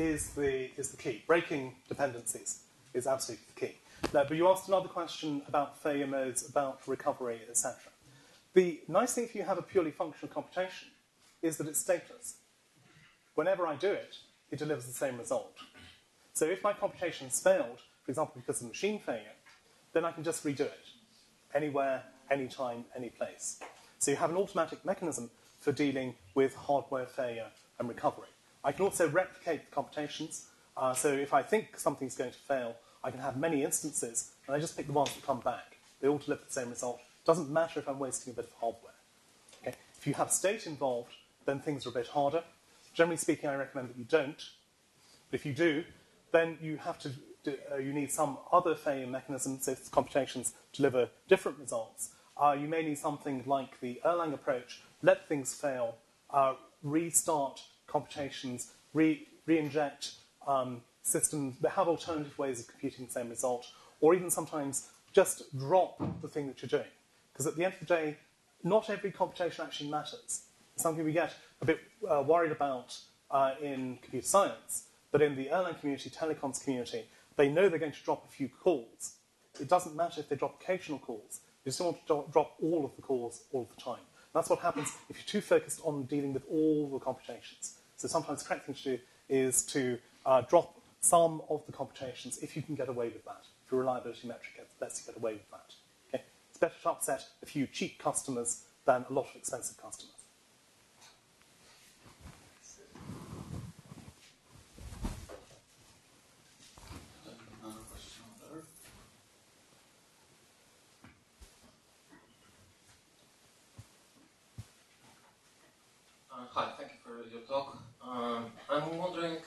is the key. Breaking dependencies is absolutely the key. Now, but you asked another question about failure modes, about recovery, etc. The nice thing if you have a purely functional computation is that it's stateless. Whenever I do it, it delivers the same result. So if my computation has failed, for example, because of machine failure, then I can just redo it anywhere, anytime, any place. So you have an automatic mechanism for dealing with hardware failure and recovery. I can also replicate the computations. So if I think something's going to fail, I can have many instances, and I just pick the ones that come back. They all deliver the same result. It doesn't matter if I'm wasting a bit of hardware. Okay? If you have state involved, then things are a bit harder. Generally speaking, I recommend that you don't. But if you do, then you have to you need some other failure mechanism, so if computations deliver different results. You may need something like the Erlang approach, let things fail, restart computations, re-inject systems that have alternative ways of computing the same result, or even sometimes just drop the thing that you're doing. Because at the end of the day, not every computation actually matters. Something we get a bit worried about in computer science, but in the Erlang community, telecoms community, they know they're going to drop a few calls. It doesn't matter if they drop occasional calls. You just want to drop all of the calls all the time. That's what happens if you're too focused on dealing with all the computations. So sometimes the correct thing to do is to drop some of the computations if you can get away with that. If your reliability metric lets you get away with that. Okay? It's better to upset a few cheap customers than a lot of expensive customers. Hi, thank you for your talk. I'm wondering